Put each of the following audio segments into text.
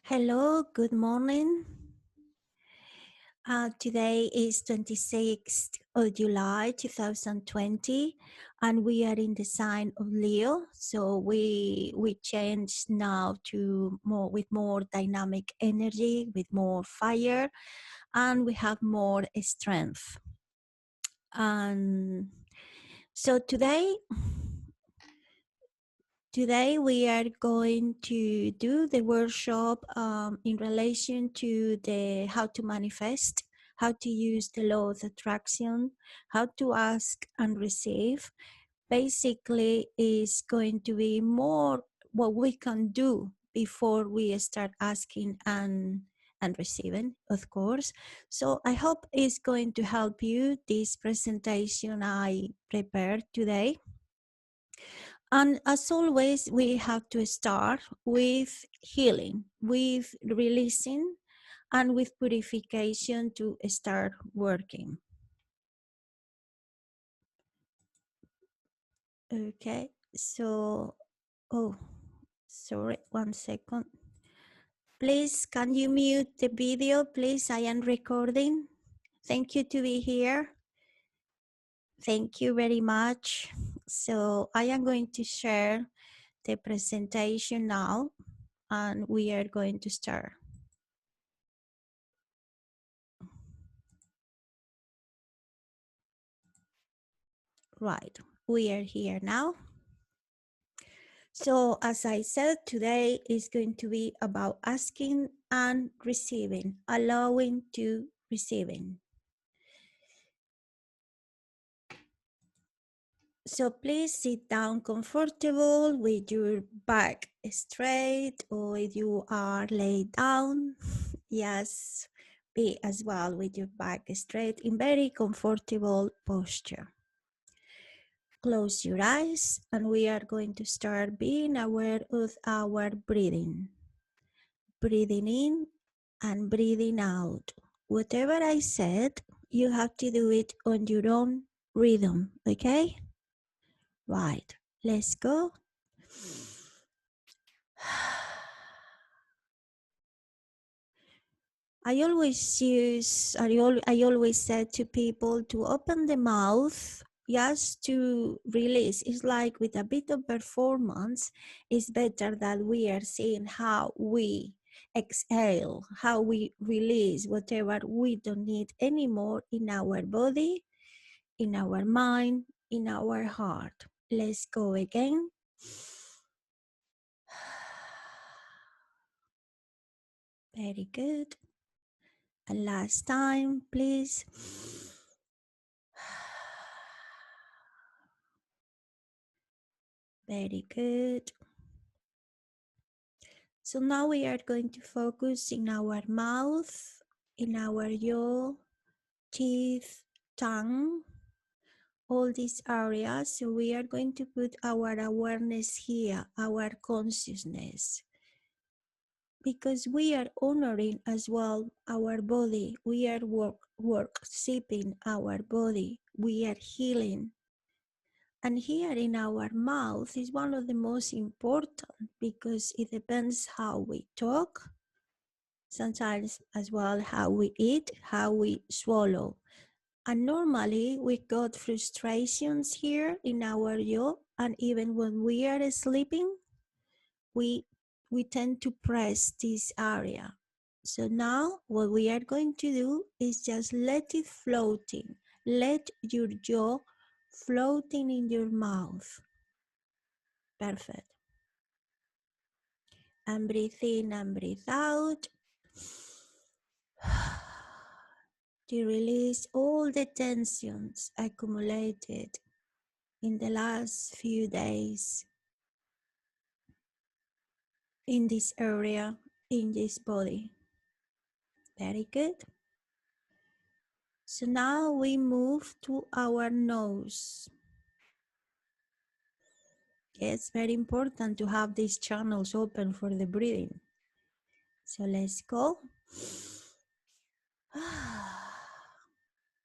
Hello, good morning. Today is 26th of July 2020, and we are in the sign of Leo. So we change now to more dynamic energy, with more fire, and we have more strength. And so Today we are going to do the workshop in relation to the how to manifest, how to use the law of attraction, how to ask and receive. Basically, is going to be more what we can do before we start asking and receiving, of course. So I hope it's going to help you, this presentation I prepared today. And as always, we have to start with healing, with releasing, and with purification to start working. Okay, so, sorry, 1 second. Please, can you mute the video, please? I am recording. Thank you to be here. Thank you very much. So I am going to share the presentation now, and we are going to start. Right, we are here now. So as I said, today is going to be about asking and receiving, allowing to receiving. So please sit down comfortable with your back straight, or if you are laid down, yes, be as well with your back straight in very comfortable posture. Close your eyes, and we are going to start being aware of our breathing. Breathing in and breathing out. Whatever I said, you have to do it on your own rhythm, okay? Right, let's go. I always said to people to open the mouth just to release. It's like with a bit of performance, it's better that we are seeing how we exhale, how we release whatever we don't need anymore in our body, in our mind, in our heart. Let's go again. Very good. And last time, please. Very good. So now we are going to focus in our mouth, in our jaw, teeth, tongue, all these areas. So we are going to put our awareness here, our consciousness, because we are honoring as well our body. We are worshiping our body. We are healing. And here in our mouth is one of the most important, because it depends how we talk, sometimes as well how we eat, how we swallow. And normally we got frustrations here in our jaw, and even when we are sleeping, we tend to press this area. So now what we are going to do is just let it floating. Let your jaw floating in your mouth. Perfect. And breathe in and breathe out. To release all the tensions accumulated in the last few days in this area, in this body. Very good. So now we move to our nose. It's very important to have these channels open for the breathing. So let's go.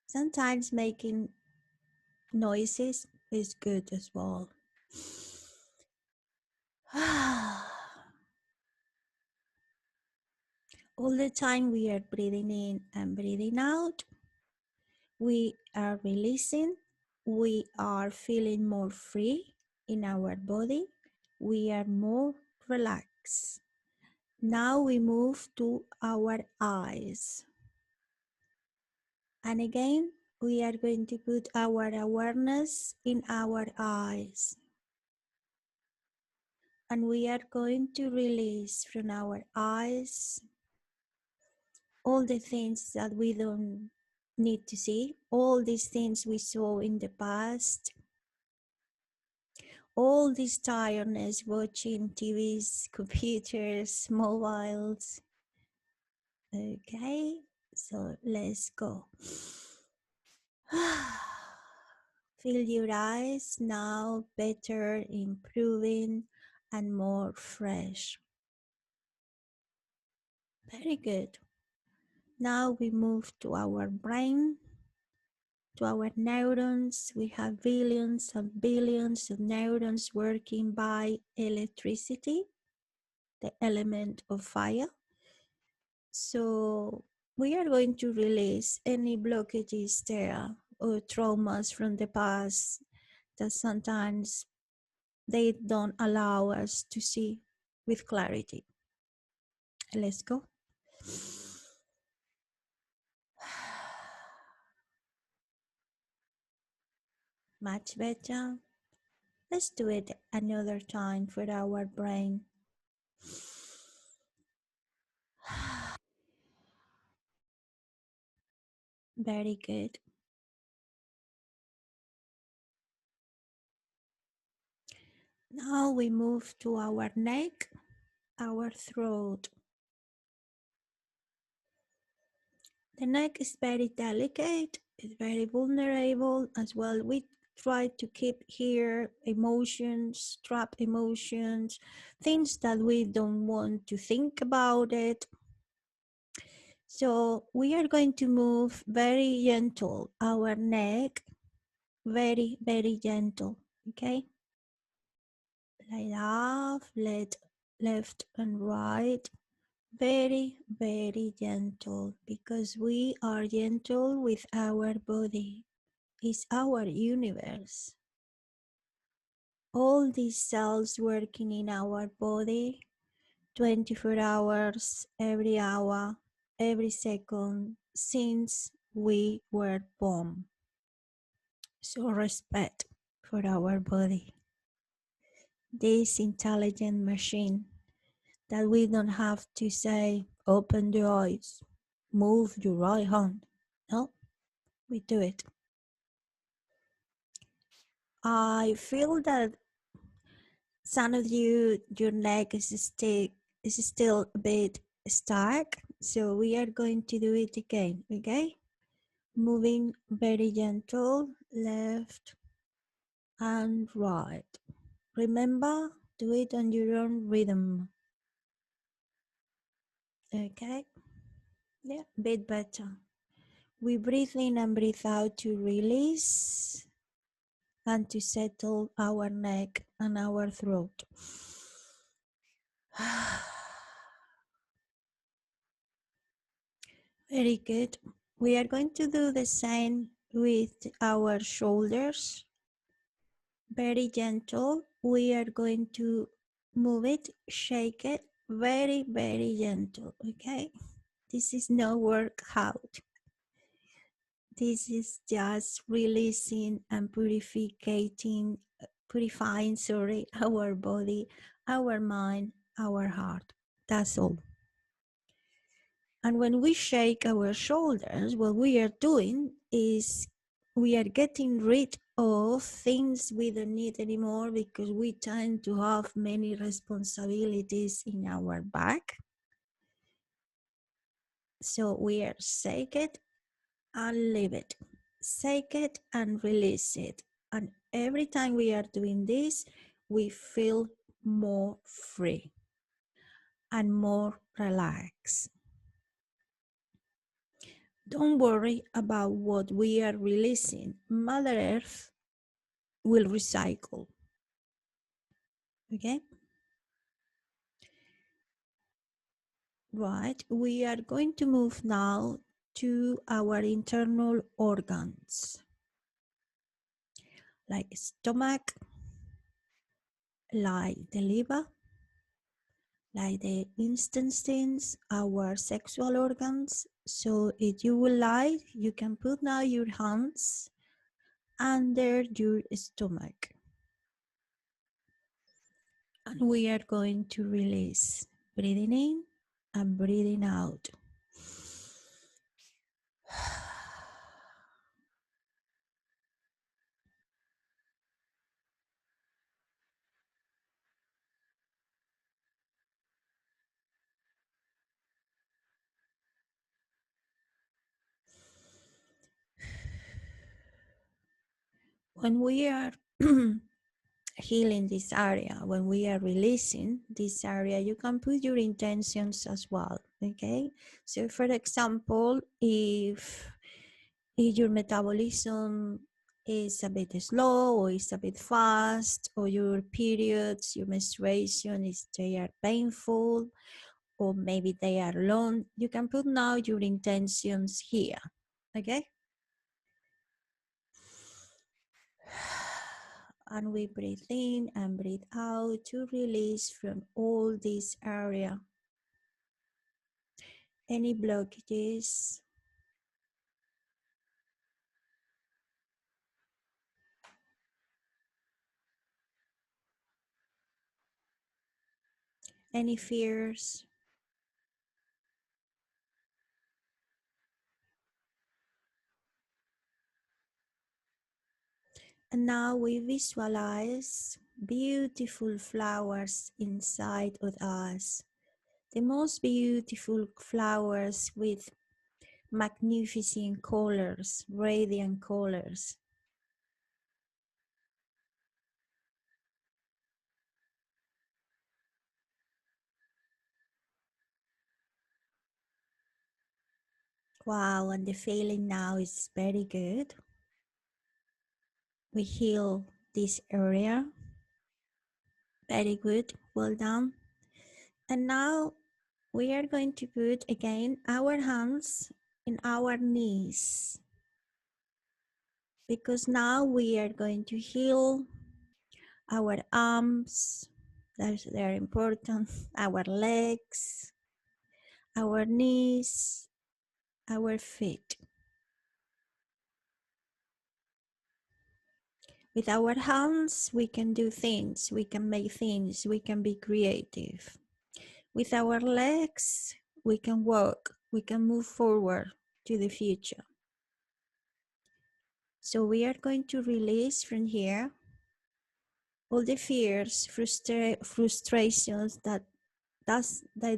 Sometimes making noises is good as well. All the time we are breathing in and breathing out, we are releasing, we are feeling more free in our body, we are more relaxed. Now we move to our eyes. And again, we are going to put our awareness in our eyes. And we are going to release from our eyes all the things that we don't need to see, all these things we saw in the past, all this tiredness watching TVs, computers, mobiles. Okay, so let's go. Feel your eyes now better, improving, and more fresh. Very good. Now we move to our brain, to our neurons. We have billions and billions of neurons working by electricity, the element of fire. So we are going to release any blockages there or traumas from the past that sometimes they don't allow us to see with clarity. Let's go. Much better. Let's do it another time for our brain. Very good. Now we move to our neck, our throat. The neck is very delicate, it's very vulnerable as well. We try to keep here emotions, trap emotions, things that we don't want to think about it. So we are going to move very gentle, our neck, very, very gentle, okay? Light off, left and right. Very, very gentle, because we are gentle with our body. It's our universe. All these cells working in our body 24 hours, every hour, every second since we were born. So respect for our body. This intelligent machine that we don't have to say, open your eyes, move your right hand. No, we do it. I feel that some of you, your neck is still a bit stuck. So we are going to do it again, okay? Moving very gentle, left and right. Remember, do it on your own rhythm. Okay? Yeah, a bit better. We breathe in and breathe out to release and to settle our neck and our throat. Very good. We are going to do the same with our shoulders. Very gentle. We are going to move it, shake it, very, very gentle, okay? This is no workout. This is just releasing and purifying, our body, our mind, our heart. That's all. And when we shake our shoulders, what we are doing is we are getting rid of things we don't need anymore, because we tend to have many responsibilities in our back. So we are shake it and leave it, shake it and release it. And every time we are doing this, we feel more free and more relaxed. Don't worry about what we are releasing. Mother Earth will recycle. Okay? Right, we are going to move now to our internal organs, like stomach, like the liver, like the intestines, our sexual organs. So if you would like, you can put now your hands under your stomach. And we are going to release, breathing in and breathing out. When we are healing this area, when we are releasing this area, you can put your intentions as well. Okay, so for example, if your metabolism is a bit slow or is a bit fast, or your periods, your menstruation is they are painful, or maybe they are long, you can put now your intentions here. Okay, and we breathe in and breathe out to release from all this area any blockages, any fears. And now we visualize beautiful flowers inside of us, the most beautiful flowers with magnificent colors, radiant colors. Wow, and the feeling now is very good. We heal this area. Very good, well done. And now we are going to put again our hands in our knees, because now we are going to heal our arms, that's very important, our legs, our knees, our feet. With our hands, we can do things, we can make things, we can be creative. With our legs, we can walk, we can move forward to the future. So we are going to release from here all the fears, frustrations that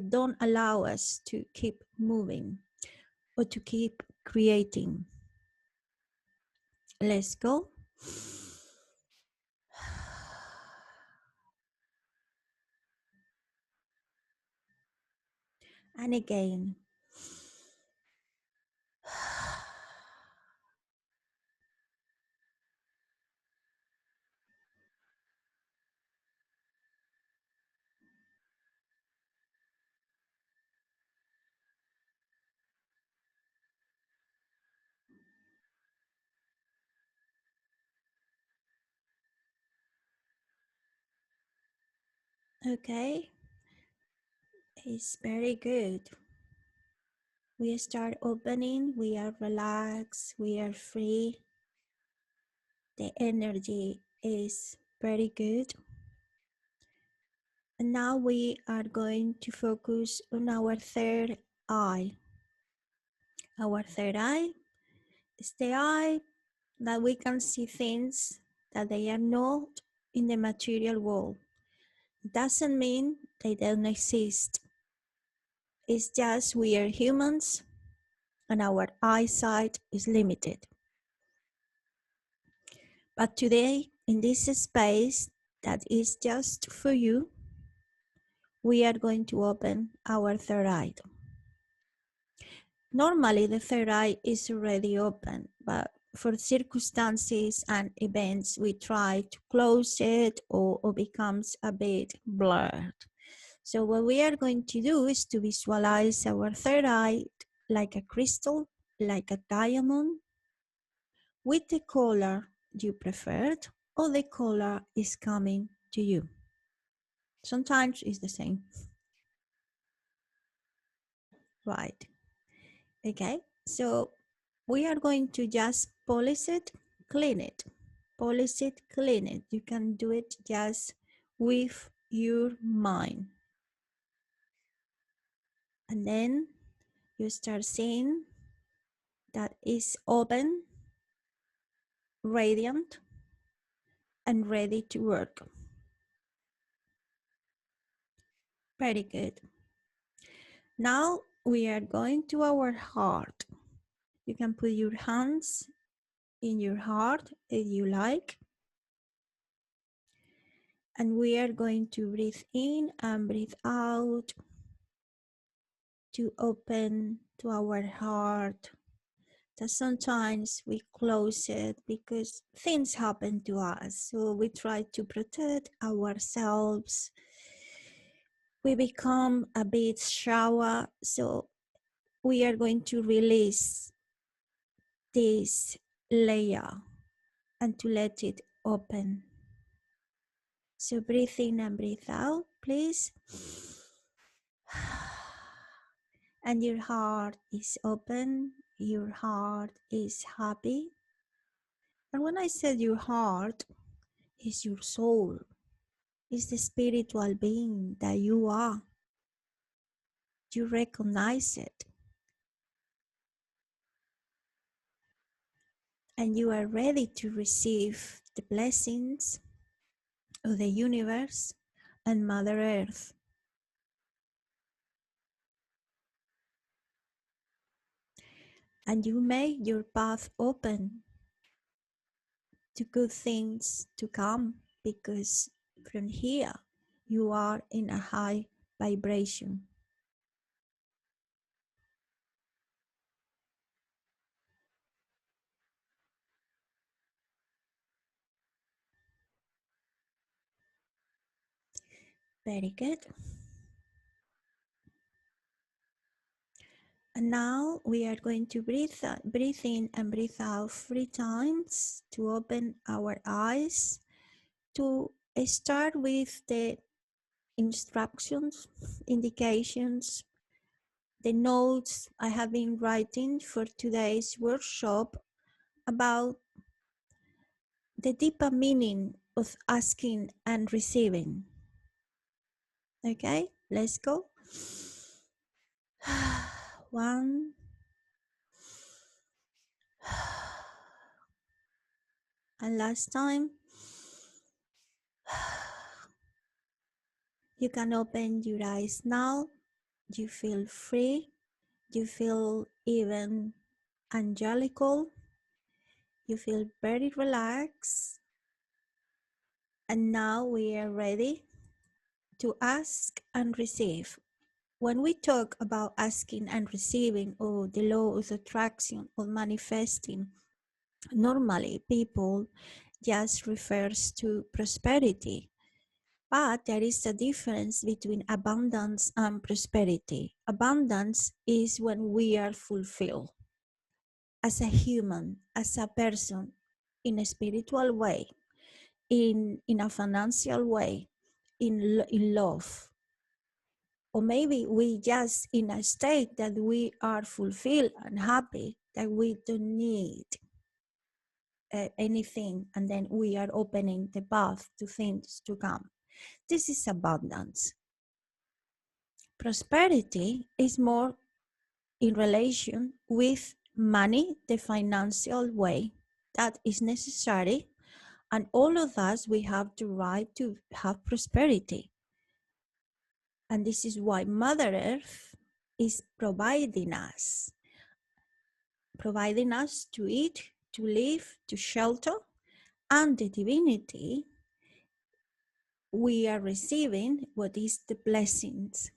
don't allow us to keep moving or to keep creating. Let's go. And again. Okay, it's very good. We start opening, we are relaxed, we are free. The energy is very good. And now we are going to focus on our third eye. Our third eye is the eye that we can see things that they are not in the material world. It doesn't mean they don't exist. It's just we are humans and our eyesight is limited. But today, in this space that is just for you, we are going to open our third eye. Normally, the third eye is already open, but for circumstances and events, we try to close it or becomes a bit blurred. So what we are going to do is to visualize our third eye like a crystal, like a diamond, with the color you preferred, or the color is coming to you. Sometimes it's the same. Right. Okay. So we are going to just polish it, clean it. Polish it, clean it. You can do it just with your mind. And then you start seeing that it's open, radiant, and ready to work. Very good. Now we are going to our heart. You can put your hands in your heart if you like. And we are going to breathe in and breathe out to open to our heart. That sometimes we close it because things happen to us. So we try to protect ourselves. We become a bit shallow. So we are going to release this layer and to let it open. So breathe in and breathe out, please. And your heart is open, your heart is happy. And when I said your heart, is your soul, is the spiritual being that you are. You recognize it. And you are ready to receive the blessings of the universe and Mother Earth. And you make your path open to good things to come, because from here you are in a high vibration. Very good. And now we are going to breathe in and breathe out 3 times to open our eyes, to start with the instructions, indications, the notes I have been writing for today's workshop about the deeper meaning of asking and receiving. Okay, let's go. 1, and last time. You can open your eyes now. You feel free. You feel even angelical. You feel very relaxed. And now we are ready to ask and receive. When we talk about asking and receiving, or the law of attraction or manifesting, normally people just refers to prosperity. But there is a difference between abundance and prosperity. Abundance is when we are fulfilled as a human, as a person, in a spiritual way, in a financial way, in love. Or maybe we just in a state that we are fulfilled and happy, that we don't need anything, and then we are opening the path to things to come. This is abundance. Prosperity is more in relation with money, the financial way that is necessary, and all of us, we have the right to have prosperity. And this is why Mother Earth is providing us to eat, to live, to shelter, and the divinity we are receiving what is the blessings.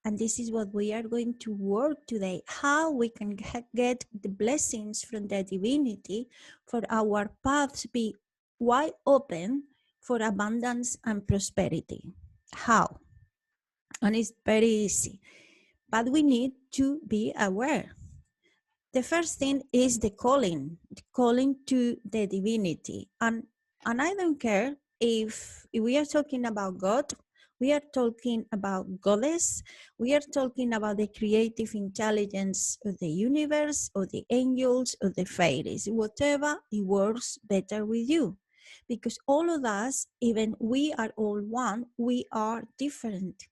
And this is what we are going to work today, how we can get the blessings from the divinity for our paths be wide open for abundance and prosperity. How? and it's very easy. But we need to be aware. The first thing is the calling to the divinity. And I don't care if we are talking about God, we are talking about goddess, we are talking about the creative intelligence of the universe, or the angels, or the fairies, whatever, it works better with you. Because all of us, even we are all one, we are different.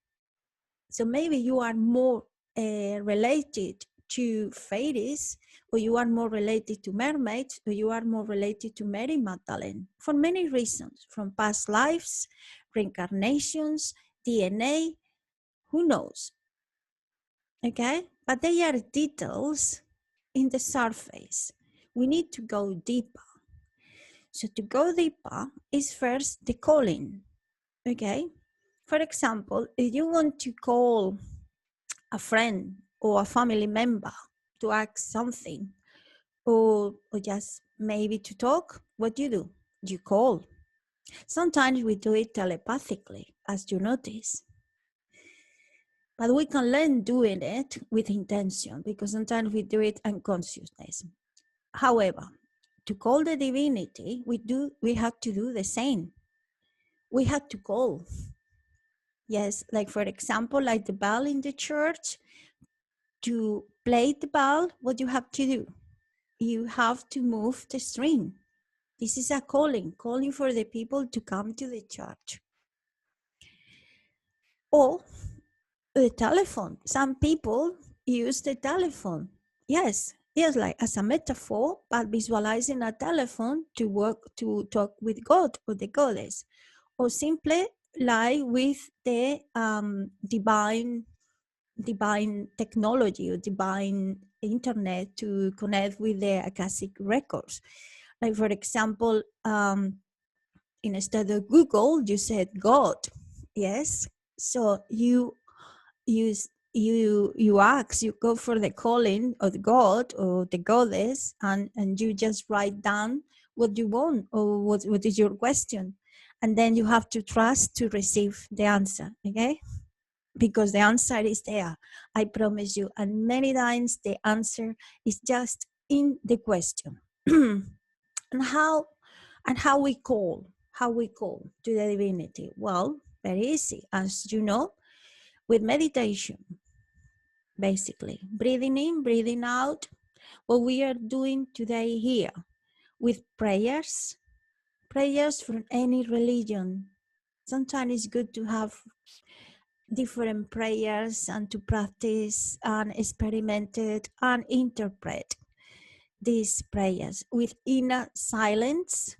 So maybe you are more related to fairies, or you are more related to mermaids, or you are more related to Mary Magdalene, for many reasons, from past lives, reincarnations, DNA, who knows, okay? But they are details in the surface. We need to go deeper. So to go deeper is first the calling, okay? For example, if you want to call a friend or a family member to ask something, or just maybe to talk, what do? You call. Sometimes we do it telepathically, as you notice. But we can learn doing it with intention, because sometimes we do it unconsciousness. However, to call the divinity, we have to do the same. We have to call. Yes, like for example, like the bell in the church, to play the bell, what you have to do? You have to move the string. This is a calling for the people to come to the church. Or the telephone. Some people use the telephone. Yes, like as a metaphor, but visualizing a telephone to talk with God or the goddess, or simply like with the divine technology or divine internet to connect with the Akashic records. Like for example, instead of Google, you said God. Yes. So you go for the calling of God or the goddess, and you just write down what you want, or what is your question, and then you have to trust to receive the answer. Okay, because the answer is there, I promise you. And many times the answer is just in the question. and how we call to the divinity? Well, very easy, as you know, with meditation. Basically, breathing in, breathing out, what we are doing today here, with prayers from any religion. Sometimes it's good to have different prayers and to practice and experiment it and interpret these prayers with inner silence.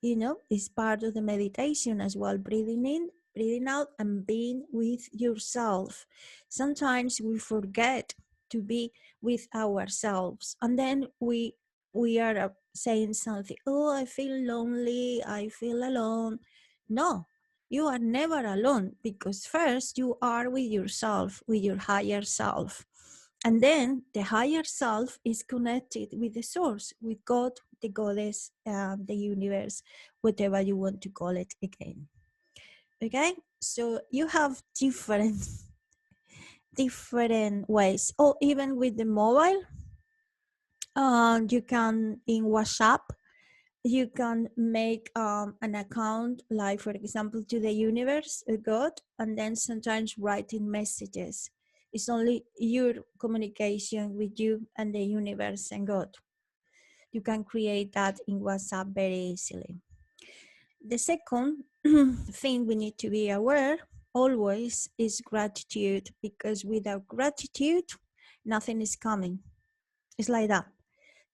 Is part of the meditation as well, breathing in, breathing out, and being with yourself. Sometimes we forget to be with ourselves, and then we are saying something, oh, I feel lonely, I feel alone. No, you are never alone, because first you are with yourself, with your higher self. And then the higher self is connected with the source, with God, the goddess, the universe, whatever you want to call it again. Okay, so you have different ways. Or even with the mobile, you can, in WhatsApp, you can make an account, like for example, to the universe, God, and then sometimes writing messages. It's only your communication with you and the universe and God. You can create that in WhatsApp very easily. The second thing we need to be aware always is gratitude, because without gratitude, nothing is coming. It's like that.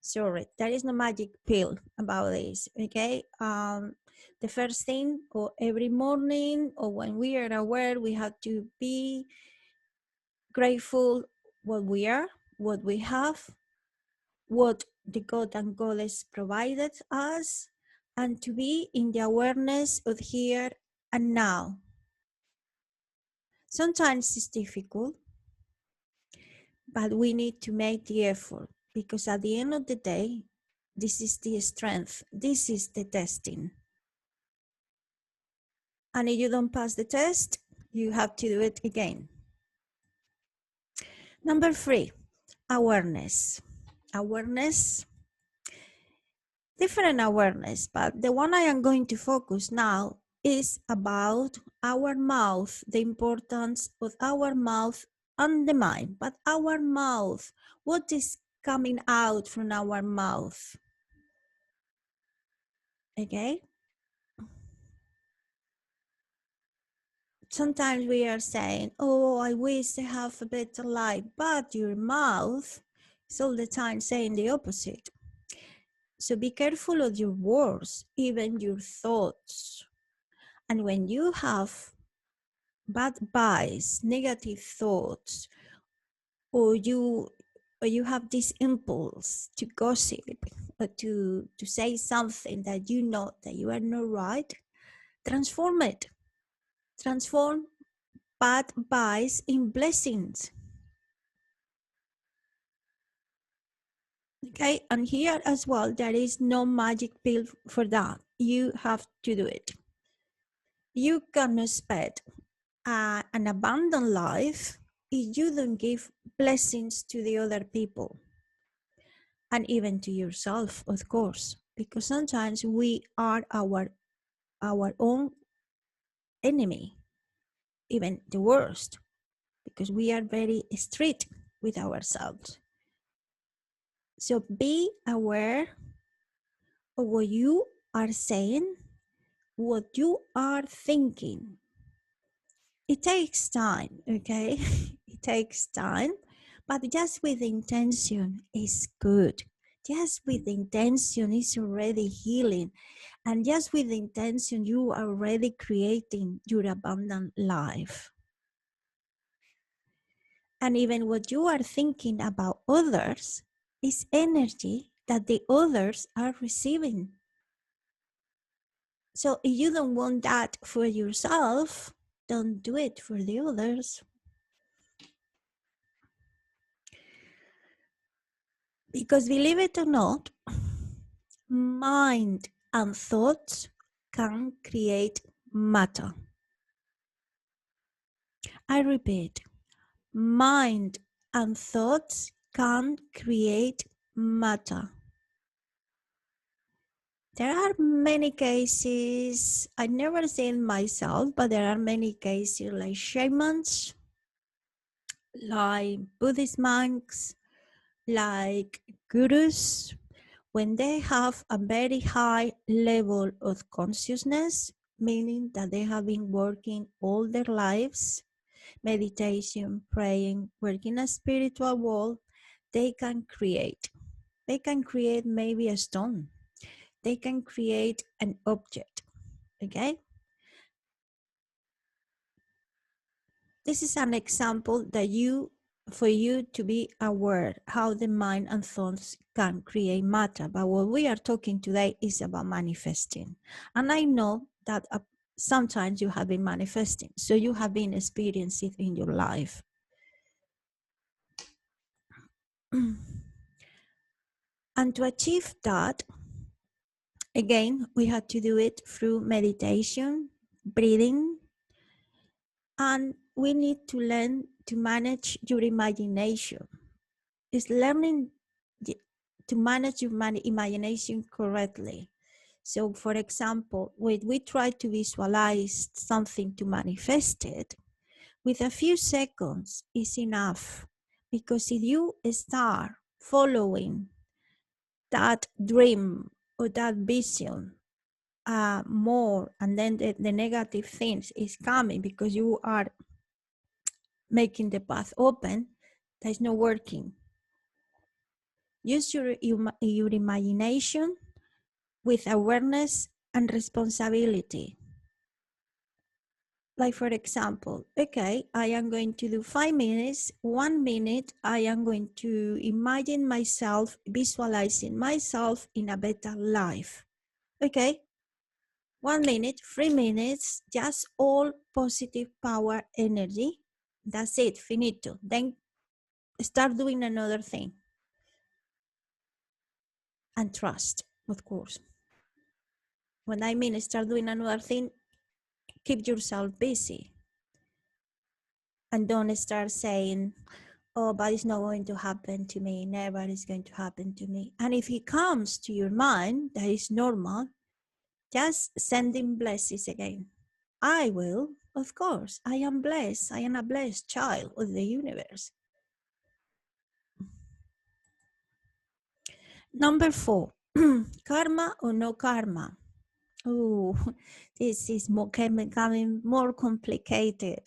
Sorry, there is no magic pill about this, okay? The first thing, or every morning, or when we are aware, we have to be grateful what we are, what we have, what the God and Goddess provided us, and to be in the awareness of here and now. Sometimes it's difficult, but we need to make the effort, because at the end of the day, this is the strength, this is the testing. And if you don't pass the test, You have to do it again. Number 3, awareness. Awareness, different awareness, but the one I am going to focus now is about our mouth, the importance of our mouth and the mind. But our mouth, what is coming out from our mouth? Okay? Sometimes we are saying, oh, I wish I have a better life, but your mouth is all the time saying the opposite. So be careful of your words, even your thoughts. And when you have bad vibes, negative thoughts, or you have this impulse to gossip or to say something that you know that you are not right, transform it. Transform bad vibes in blessings. Okay, and here as well, there is no magic pill for that. You have to do it. You cannot expect an abundant life if you don't give blessings to the other people and even to yourself, of course, because sometimes we are our own enemy, even the worst, because we are very strict with ourselves. So be aware of what you are saying, what you are thinking. It takes time, okay? It takes time, but just with intention is good. Just with intention is already healing. And just with intention, you are already creating your abundant life. And even what you are thinking about others is energy that the others are receiving. So if you don't want that for yourself, don't do it for the others. Because believe it or not, mind and thoughts can create matter. I repeat, mind and thoughts can create matter. There are many cases, I never seen myself, but there are many cases like shamans, like Buddhist monks, like gurus, when they have a very high level of consciousness, meaning that they have been working all their lives, meditation, praying, working a spiritual world, they can create. They can create maybe a stone. They can create an object, okay? This is an example that for you to be aware how the mind and thoughts can create matter. But what we are talking today is about manifesting. And I know that sometimes you have been manifesting, so you have been experiencing it in your life. And to achieve that, again, we have to do it through meditation, breathing, and we need to learn to manage your imagination. It's learning to manage your imagination correctly. So, for example, when we try to visualize something to manifest it, with a few seconds is enough. Because if you start following that dream or that vision more, and then the negative things is coming because you are making the path open, that is not working. Use your imagination with awareness and responsibility. Like for example, okay, I am going to do 5 minutes, 1 minute, I am going to imagine myself, visualizing myself in a better life. Okay, 1 minute, 3 minutes, just all positive power energy. That's it, finito. Then start doing another thing. And trust, of course. When I mean start doing another thing, keep yourself busy. And don't start saying, oh, but it's not going to happen to me, never is going to happen to me. And if it comes to your mind, that is normal, just send him blessings again. I will, of course. I am blessed. I am a blessed child of the universe. Number 4, karma or no karma. Oh, this is becoming more complicated.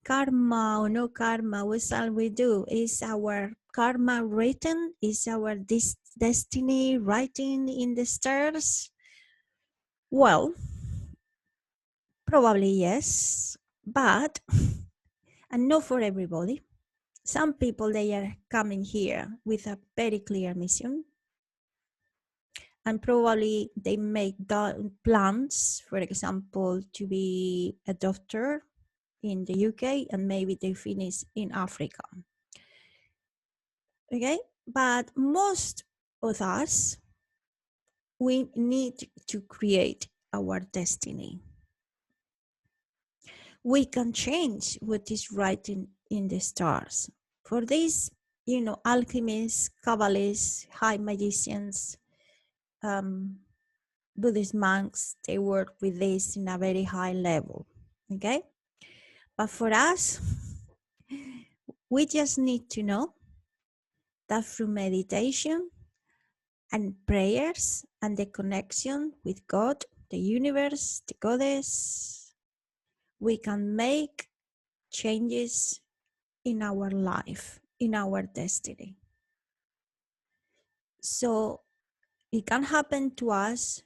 Karma or no karma, what shall we do? Is our karma written? Is our destiny writing in the stars? Well, probably yes, but, and not for everybody. Some people, they are coming here with a very clear mission, and probably they make plans, for example, to be a doctor in the UK, and maybe they finish in Africa. Okay, but most of us, we need to create our destiny. We can change what is written in the stars. For this, alchemists, Kabbalists, high magicians, Buddhist monks, they work with this in a very high level. Okay, but for us, we just need to know that through meditation and prayers and the connection with God, the universe, the goddess, we can make changes in our life, in our destiny. So it can happen to us.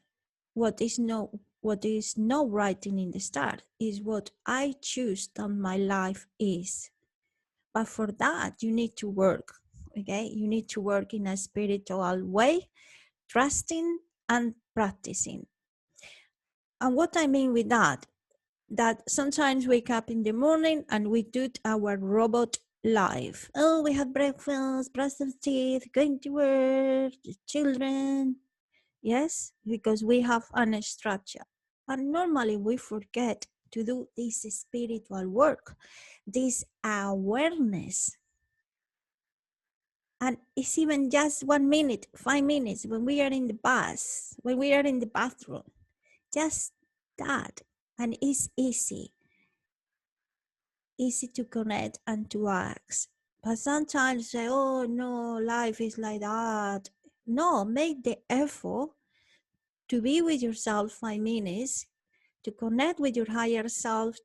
What is not writing in the stars is what I choose that my life is. But for that, you need to work. Okay, you need to work in a spiritual way, trusting and practicing. And what I mean with that sometimes wake up in the morning and we do our robot life. Oh, we have breakfast, brush our teeth, going to work, children. Yes, because we have a structure. And normally we forget to do this spiritual work, this awareness. And it's even just 1 minute, 5 minutes when we are in the bus, when we are in the bathroom. Just that. And it's easy to connect and to ask. But sometimes say, oh no, life is like that. No, make the effort to be with yourself 5 minutes, to connect with your higher self,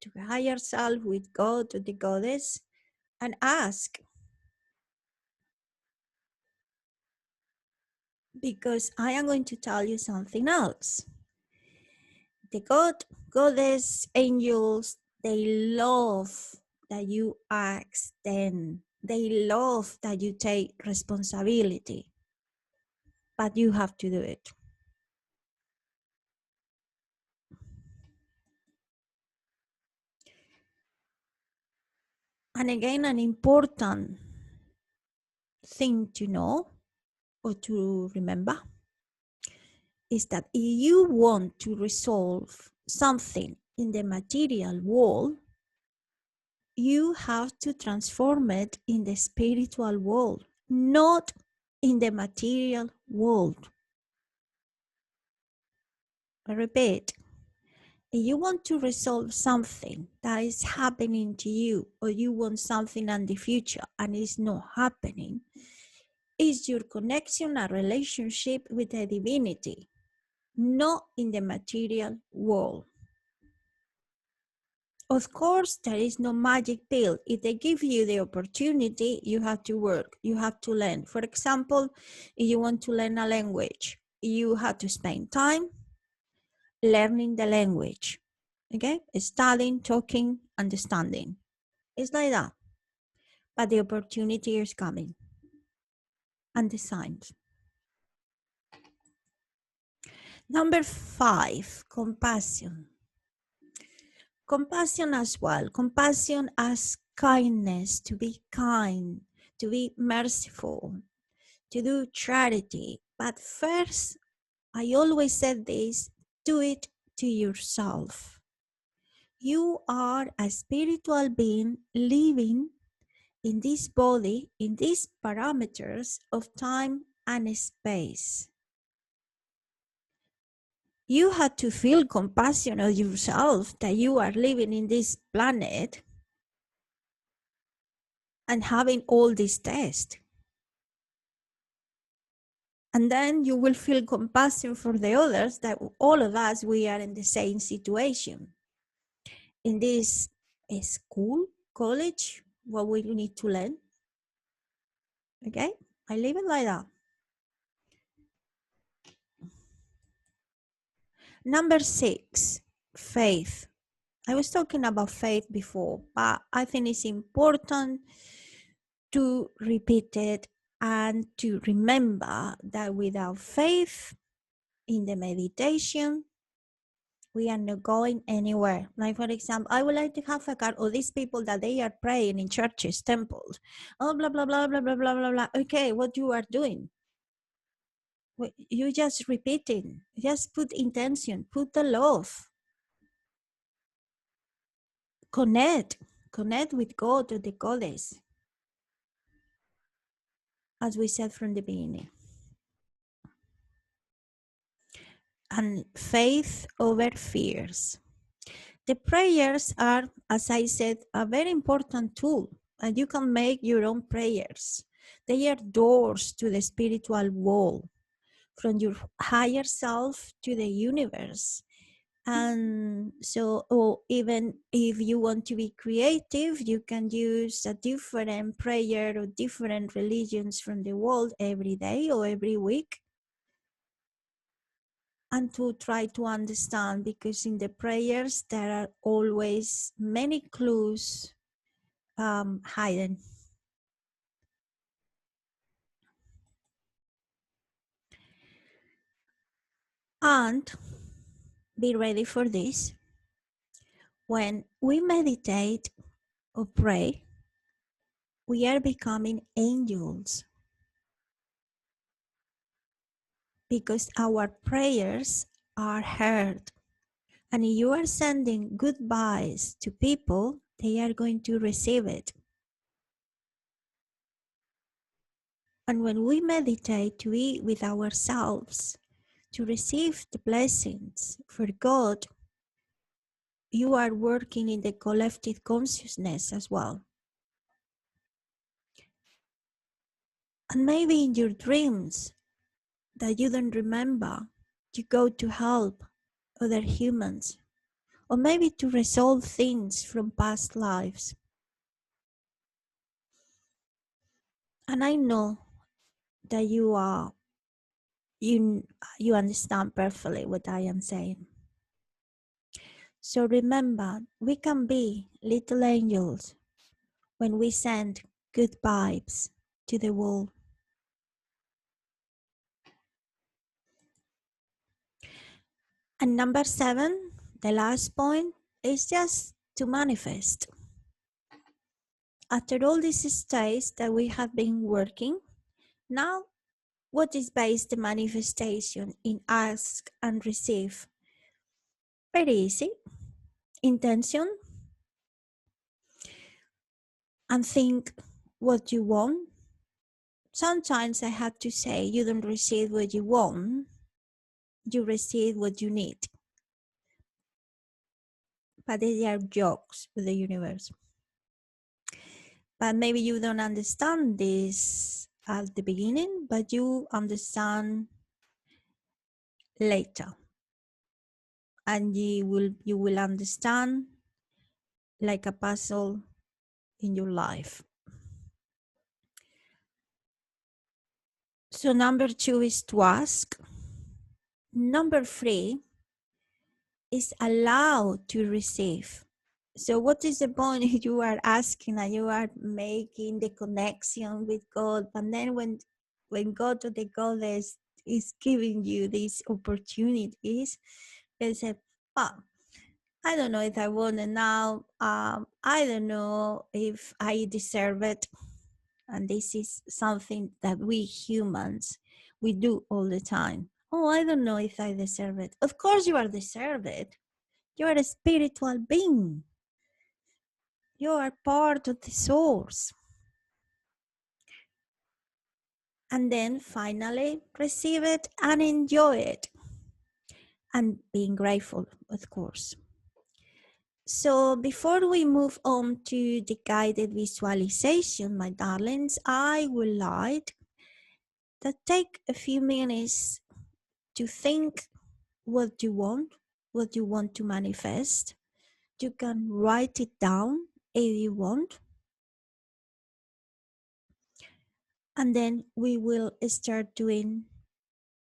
with God, to the goddess, and ask. Because I am going to tell you something else. The goddess, angels, they love that you ask them. They love that you take responsibility. But you have to do it. And again, an important thing to know or to remember is that if you want to resolve something in the material world, you have to transform it in the spiritual world, not in the material world. I repeat, if you want to resolve something that is happening to you, or you want something in the future and it's not happening, is your connection a relationship with the divinity, not in the material world. Of course, there is no magic pill. If they give you the opportunity, you have to work, you have to learn. For example, if you want to learn a language, you have to spend time learning the language, okay? Studying, talking, understanding. It's like that. But the opportunity is coming. And the signs. Number 5, compassion. Compassion as well. Compassion as kindness, to be kind, to be merciful, to do charity. But first, I always said this, do it to yourself. You are a spiritual being living in this body, in these parameters of time and space. You have to feel compassion of yourself that you are living in this planet and having all these tests. And then you will feel compassion for the others, that all of us, we are in the same situation. In this school, college, what we need to learn. Okay, I leave it like that. Number 6, faith. I was talking about faith before, but I think it's important to repeat it and to remember that without faith in the meditation, we are not going anywhere. Like, for example, I would like to have a card of these people that they are praying in churches, temples. Oh, blah, blah, blah, blah, blah, blah, blah, blah. Okay, what you are doing? You just repeating. Just put intention, put the love. Connect with God or the goddess, as we said from the beginning. And faith over fears. The prayers are, as I said, a very important tool, and you can make your own prayers. They are doors to the spiritual world, from your higher self to the universe. And so, even if you want to be creative, you can use a different prayer or different religions from the world every day or every week, and to try to understand, because in the prayers there are always many clues hidden. And be ready for this. When we meditate or pray, we are becoming angels, because our prayers are heard. And if you are sending good vibes to people, they are going to receive it. And when we meditate to be with ourselves, to receive the blessings for God, you are working in the collective consciousness as well. And maybe in your dreams that you don't remember, you go to help other humans, or maybe to resolve things from past lives. And I know that you understand perfectly what I am saying. So remember, we can be little angels when we send good vibes to the world. And number 7, the last point, is just to manifest. After all these stages that we have been working, now what is based the manifestation in ask and receive? Very easy. Intention, and think what you want. Sometimes I have to say, you don't receive what you want, you receive what you need. But they are jokes with the universe. But maybe you don't understand this at the beginning, but you understand later. And you will understand like a puzzle in your life. So number 2 is to ask. Number 3 is allow to receive. So what is the point if you are asking and you are making the connection with God, and then when God or the goddess is giving you these opportunities, they say, oh, I don't know if I want it now. I don't know if I deserve it. And this is something that we humans, we do all the time. Oh, I don't know if I deserve it. Of course you are deserve it. You are a spiritual being. You are part of the source. And then finally receive it and enjoy it. And being grateful, of course. So before we move on to the guided visualization, my darlings, I would like to take a few minutes to think what you want to manifest. You can write it down if you want. And then we will start doing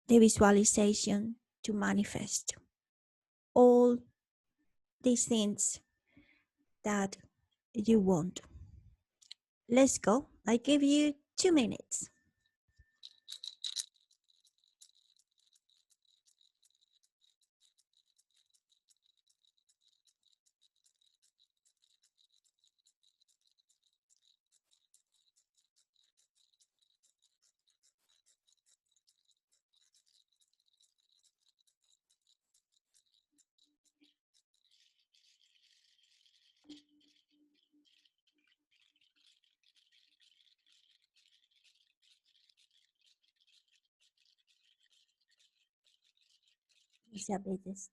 the visualization to manifest all these things that you want. Let's go. I give you 2 minutes. Elizabeth.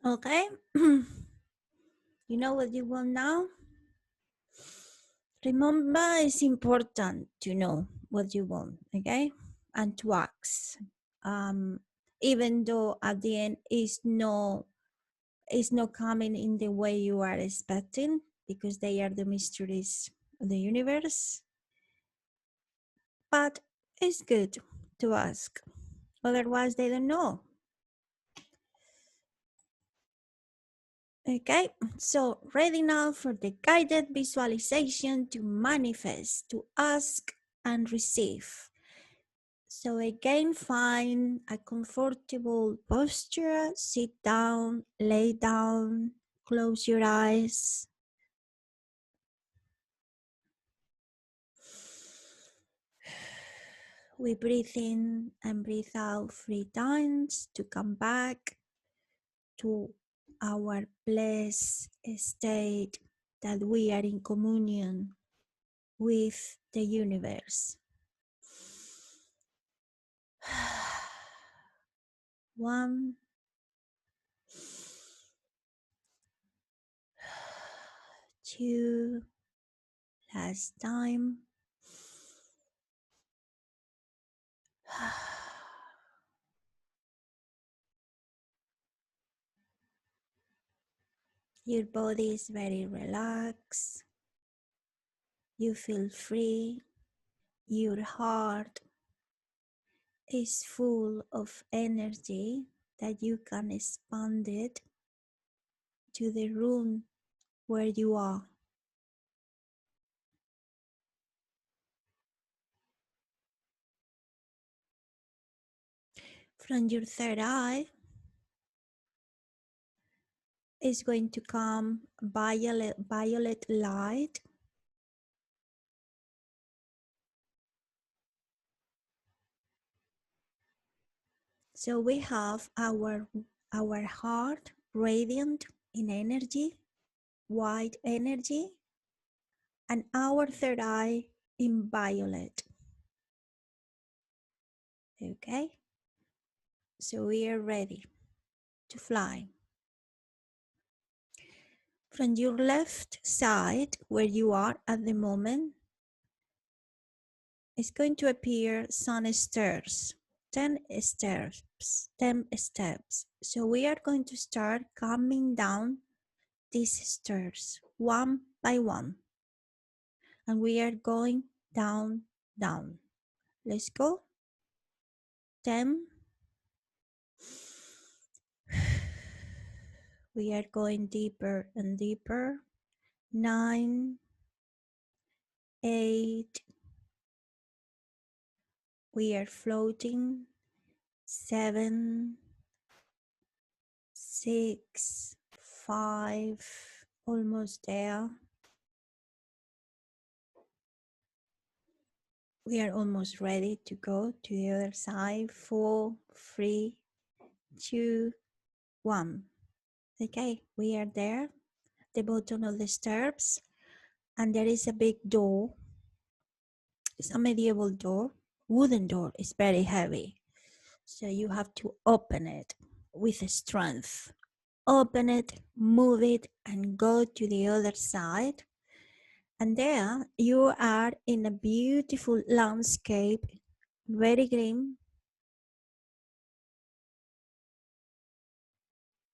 Okay. You know what you want now? Remember, it's important to know what you want, okay? And to ask. Even though at the end it's not coming in the way you are expecting, because they are the mysteries of the universe. But it's good to ask. Otherwise, they don't know. Okay, so ready now for the guided visualization to manifest, to ask and receive. So again, find a comfortable posture, sit down, lay down, close your eyes. We breathe in and breathe out 3 times to come back to our blessed state that we are in communion with the universe. 1, 2, last time. Your body is very relaxed. You feel free. Your heart is full of energy that you can expand it to the room where you are. From your third eye is going to come violet light. So we have our heart radiant in energy, white energy, and our third eye in violet. Okay, so we are ready to fly. From your left side, where you are at the moment, is going to appear some stairs, 10 steps, 10 steps. So we are going to start coming down these stairs one by one. And we are going down, down. Let's go. 10, We are going deeper and deeper. 9, 8. We are floating. 7, 6, 5. Almost there. We are almost ready to go to the other side. 4, 3, 2, 1. Okay, we are there, the bottom of the steps, and there is a big door. It's a medieval door, wooden door. It's very heavy, so you have to open it with strength. Open it, move it, and go to the other side. And there you are in a beautiful landscape, very green.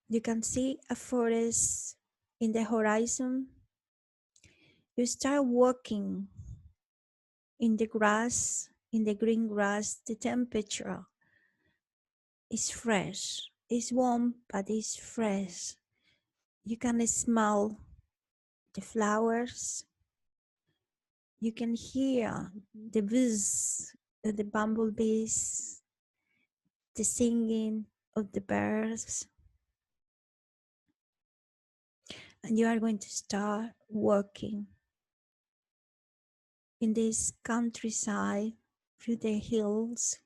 You can see a forest in the horizon. You start walking in the grass, in the green grass. The temperature is fresh. It's warm, but it's fresh. You can smell the flowers. You can hear the buzz of the bumblebees, the singing of the birds. And you are going to start walking in this countryside through the hills.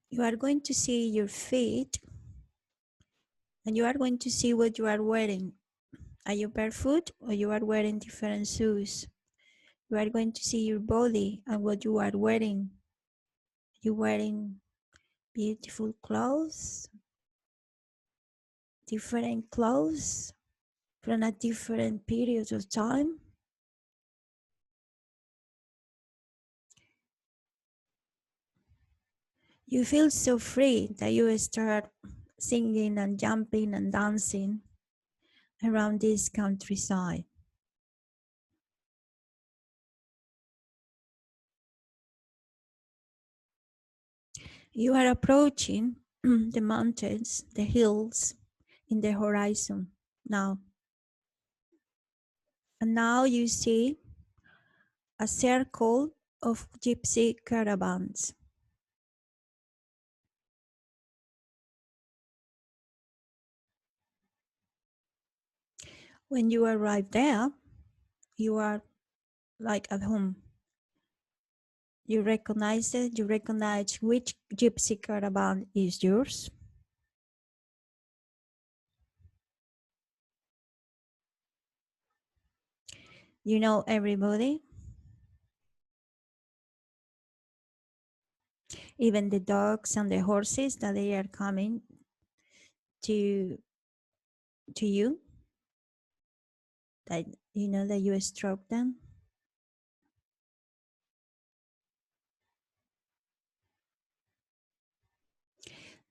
You are going to see your feet, and you are going to see what you are wearing. Are you barefoot or you are wearing different shoes? You are going to see your body and what you are wearing. You wearing beautiful clothes, different clothes from a different period of time. You feel so free that you start singing and jumping and dancing around this countryside. You are approaching the mountains, the hills in the horizon now. And now you see a circle of gypsy caravans. When you arrive there, you are like at home. You recognize it, you recognize which gypsy caravan is yours. You know everybody, even the dogs and the horses that they are coming to you, that you know that you stroke them.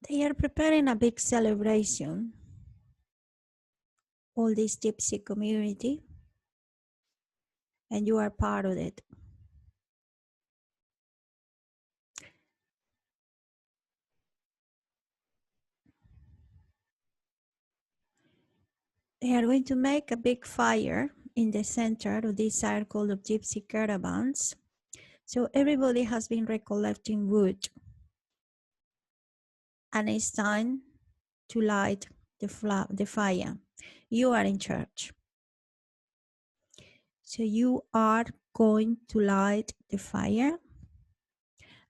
They are preparing a big celebration, all this gypsy community, and you are part of it. They are going to make a big fire in the center of this circle of gypsy caravans. So everybody has been recollecting wood, and it's time to light the fire. You are in charge. So you are going to light the fire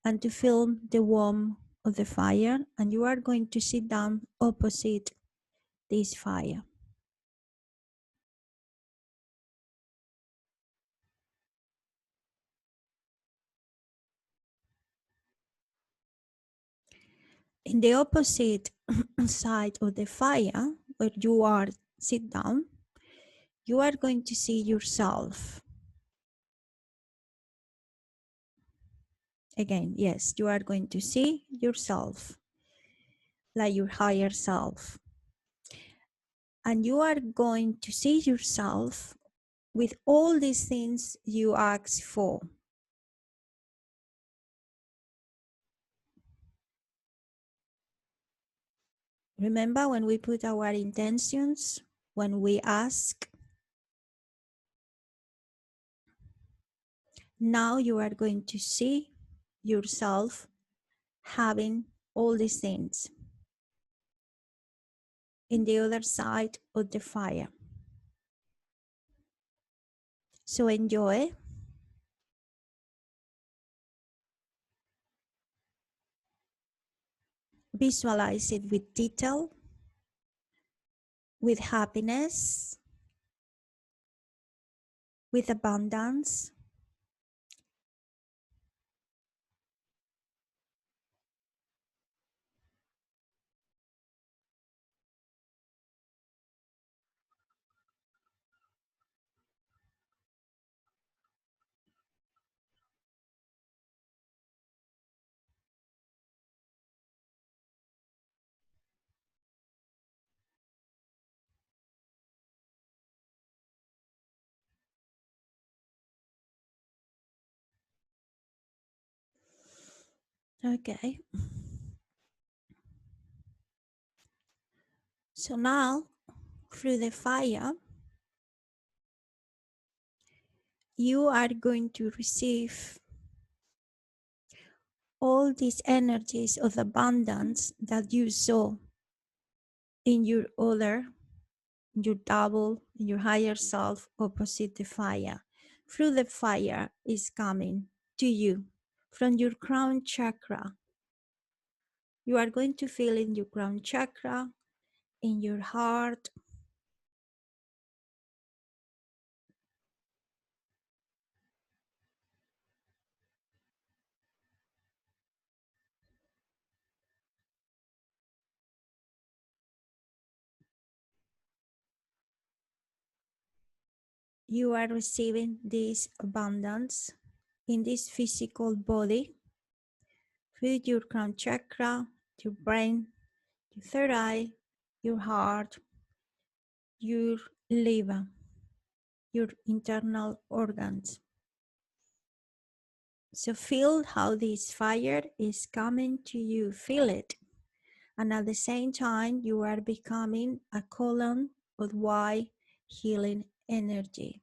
and to feel the warmth of the fire, and you are going to sit down opposite this fire. In the opposite side of the fire, where you are sit down, you are going to see yourself. Again, yes, you are going to see yourself, like your higher self. And you are going to see yourself with all these things you ask for. Remember when we put our intentions, when we ask? Now you are going to see yourself having all these things in the other side of the fire. So enjoy. Visualize it with detail, with happiness, with abundance. Okay. So now, through the fire, you are going to receive all these energies of abundance that you saw in your other, your double, your higher self opposite the fire. Through the fire is coming to you from your crown chakra. You are going to feel in your crown chakra, in your heart. You are receiving this abundance in this physical body through your crown chakra, your brain, your third eye, your heart, your liver, your internal organs. So feel how this fire is coming to you. Feel it. And at the same time, you are becoming a column of white healing energy.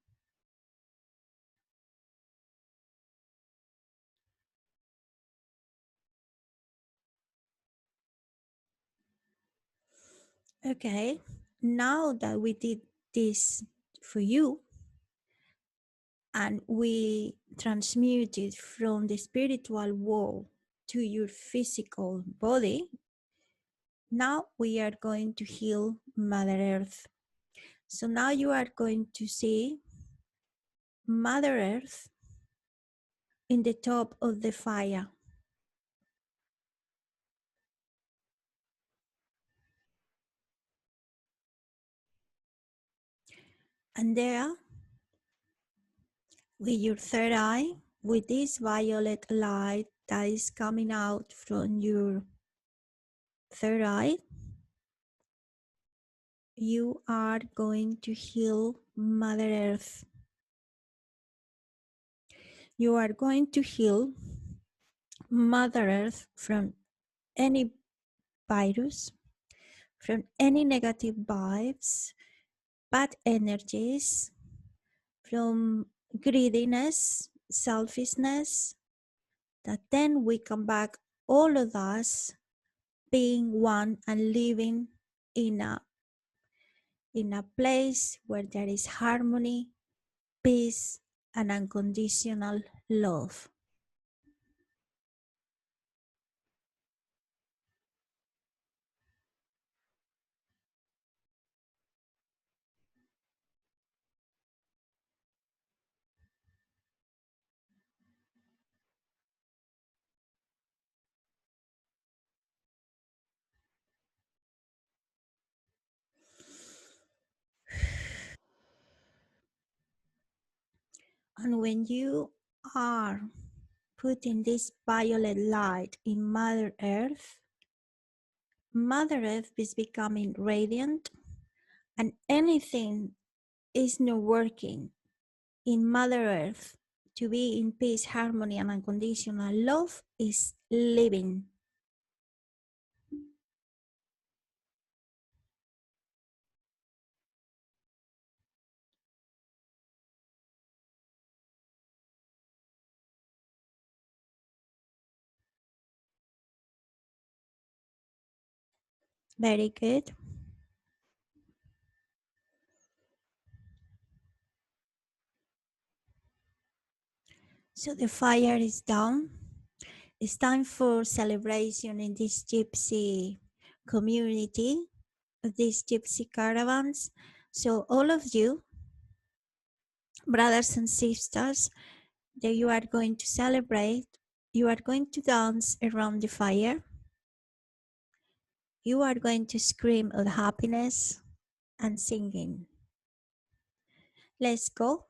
Okay, now that we did this for you and we transmuted from the spiritual world to your physical body, now we are going to heal Mother Earth. So now you are going to see Mother Earth in the top of the fire. And there, with your third eye, with this violet light that is coming out from your third eye, you are going to heal Mother Earth. You are going to heal Mother Earth from any virus, from any negative vibes, bad energies, from greediness, selfishness, that then we come back, all of us being one and living in a place where there is harmony, peace, and unconditional love. And when you are putting this violet light in Mother Earth is becoming radiant, and anything is not working in Mother Earth. To be in peace, harmony, and unconditional love is living. Very good. So the fire is down. It's time for celebration in this gypsy community, of these gypsy caravans. So all of you, brothers and sisters, that you are going to celebrate, you are going to dance around the fire. You are going to scream of happiness and singing. Let's go.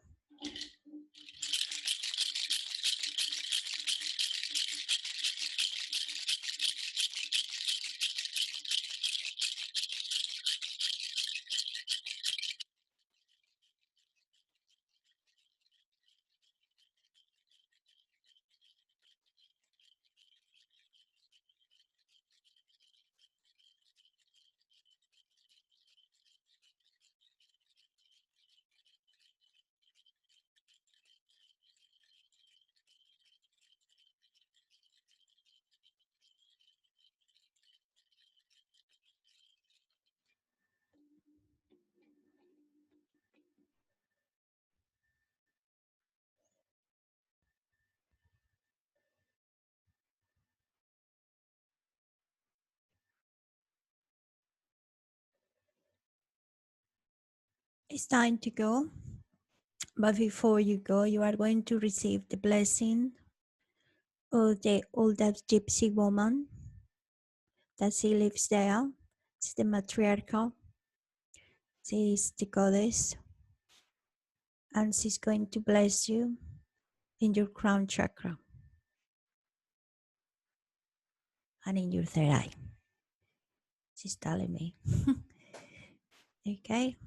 It's time to go. But before you go, you are going to receive the blessing of the old gypsy woman that she lives there. It's the matriarchal. She is the goddess. And she's going to bless you in your crown chakra and in your third eye. She's telling me. Okay.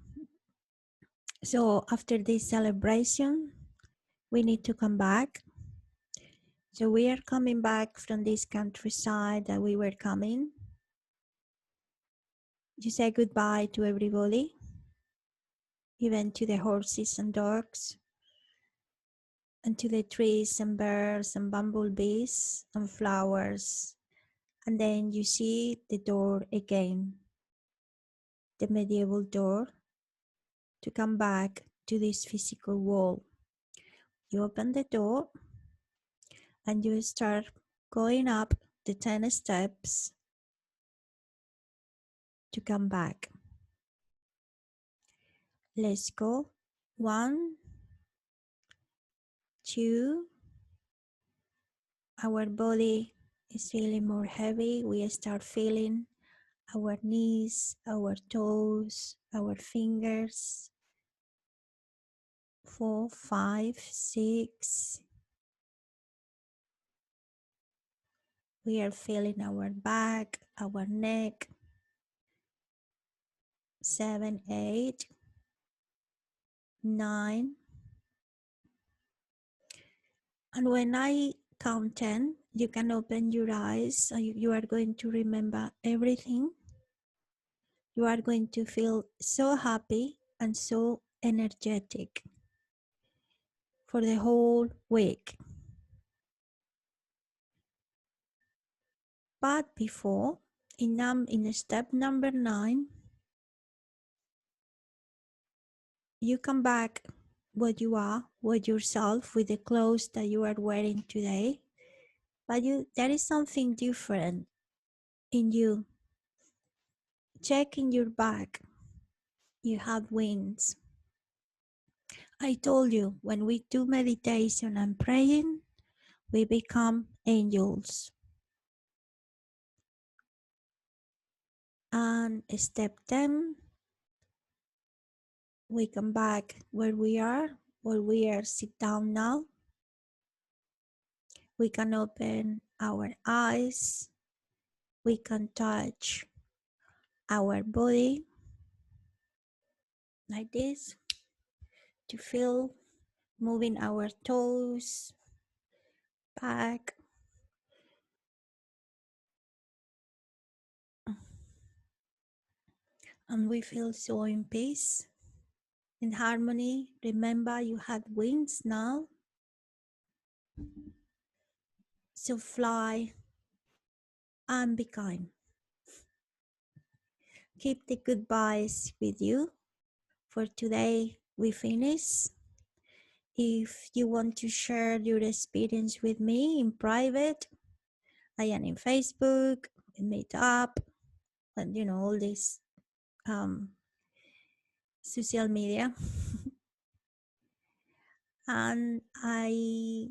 So after this celebration, we need to come back. So we are coming back from this countryside that we were coming. You say goodbye to everybody, even to the horses and dogs, and to the trees and birds and bumblebees and flowers. And then you see the door again, the medieval door, to come back to this physical world. You open the door and you start going up the 10 steps to come back. Let's go. 1, 2. Our body is feeling more heavy. We start feeling our knees, our toes, our fingers. 4, 5, 6. We are feeling our back, our neck. 7, 8, 9. And when I count 10, you can open your eyes. You are going to remember everything. You are going to feel so happy and so energetic for the whole week. But before, in step number 9, you come back what you are, with yourself, with the clothes that you are wearing today. But there is something different in you. Check in your back. You have wings. I told you, when we do meditation and praying, we become angels. And step 10, we come back where we are sit down now. We can open our eyes. We can touch our body like this to feel moving our toes back, and we feel so in peace, in harmony. Remember, you had wings now, so fly and be kind. Keep the goodbyes with you. For today, we finish. If you want to share your experience with me in private, I am in Facebook, in Meetup, and all this um, social media. and I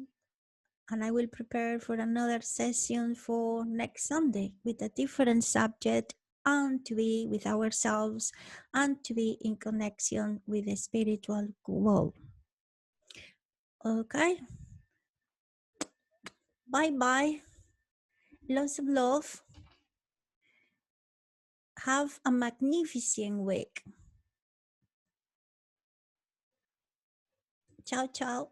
will prepare for another session for next Sunday with a different subject, and to be with ourselves and to be in connection with the spiritual world. Okay, bye bye. Lots of love. Have a magnificent week. Ciao, ciao.